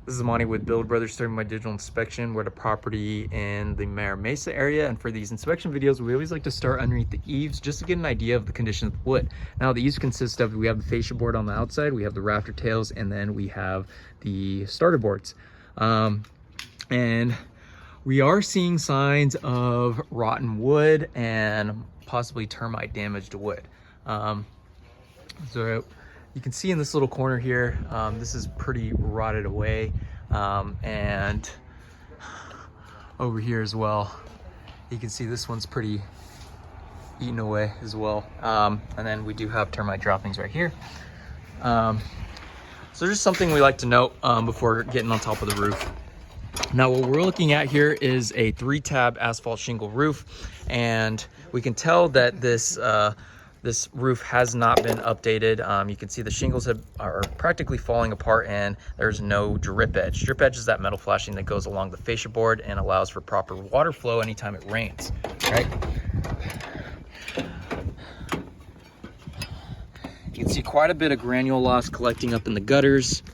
This is Monty with Build Brothers starting my digital inspection. We're at a property in the Mara Mesa area, and for these inspection videos, we always like to start underneath the eaves just to get an idea of the condition of the wood. Now, the eaves consist of, we have the fascia board on the outside, we have the rafter tails, and then we have the starter boards. And we are seeing signs of rotten wood and possibly termite damaged wood. So you can see in this little corner here, this is pretty rotted away. And over here as well, you can see this one's pretty eaten away as well. And then we do have termite droppings right here. So just something we like to note before getting on top of the roof. Now what we're looking at here is a 3-tab asphalt shingle roof, and we can tell that this roof has not been updated. You can see the shingles are practically falling apart, and there's no drip edge. Drip edge is that metal flashing that goes along the fascia board and allows for proper water flow anytime it rains, right? You can see quite a bit of granule loss collecting up in the gutters.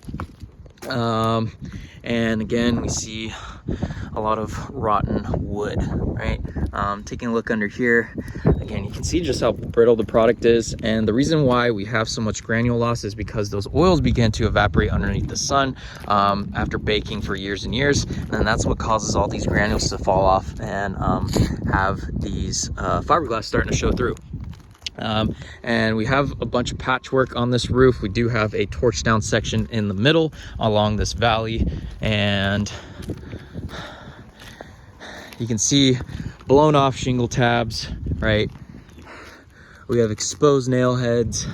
And again, we see a lot of rotten wood, right? Taking a look under here, again, you can see just how brittle the product is. And the reason why we have so much granule loss is because those oils began to evaporate underneath the sun after baking for years and years. And that's what causes all these granules to fall off and have these fiberglass starting to show through. And we have a bunch of patchwork on this roof. We do have a torch down section in the middle along this valley, and you can see blown off shingle tabs, right? We have exposed nail heads,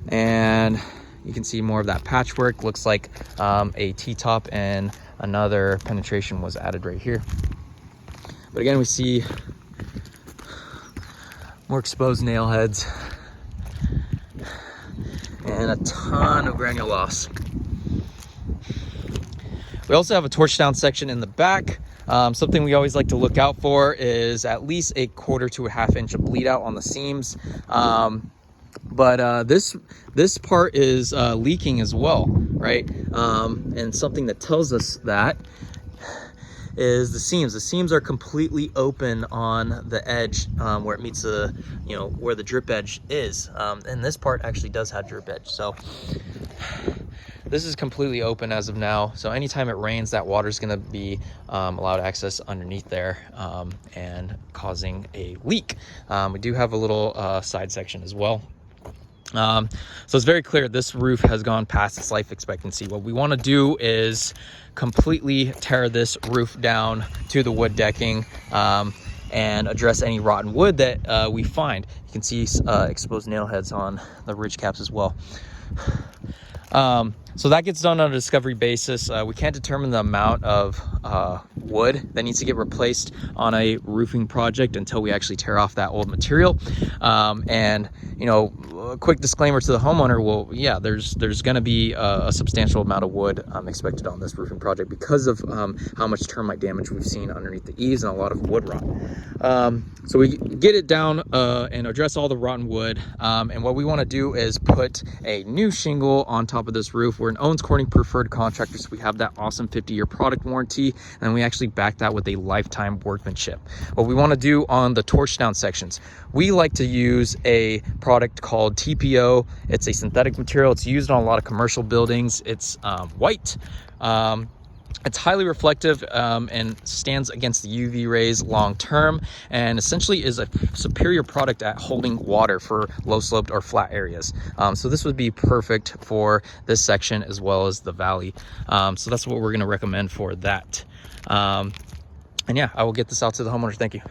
and you can see more of that patchwork. Looks like a T-top and another penetration was added right here. But again, we see more exposed nail heads and a ton of granule loss. We also have a torch down section in the back. Something we always like to look out for is at least a 1/4 to a 1/2 inch of bleed out on the seams. But this part is leaking as well, right? And something that tells us that is the seams. The seams are completely open on the edge where it meets the, where the drip edge is. And this part actually does have drip edge. So this is completely open as of now. So anytime it rains, that water is going to be allowed access underneath there and causing a leak. We do have a little side section as well. So it's very clear this roof has gone past its life expectancy. What we want to do is completely tear this roof down to the wood decking and address any rotten wood that we find. You can see exposed nail heads on the ridge caps as well. So that gets done on a discovery basis. We can't determine the amount of wood that needs to get replaced on a roofing project until we actually tear off that old material. And a quick disclaimer to the homeowner, well, yeah, there's going to be a substantial amount of wood expected on this roofing project because of how much termite damage we've seen underneath the eaves and a lot of wood rot. So we get it down and address all the rotten wood. And what we want to do is put a new shingle on top of this roof. We're an Owens Corning preferred contractor, so we have that awesome 50-year product warranty, and we actually back that with a lifetime workmanship. What we want to do on the torch down sections, we like to use a product called TPO. It's a synthetic material. It's used on a lot of commercial buildings. It's white. It's highly reflective and stands against the UV rays long term, and essentially is a superior product at holding water for low sloped or flat areas. So this would be perfect for this section as well as the valley. So that's what we're going to recommend for that. And yeah, I will get this out to the homeowners. Thank you.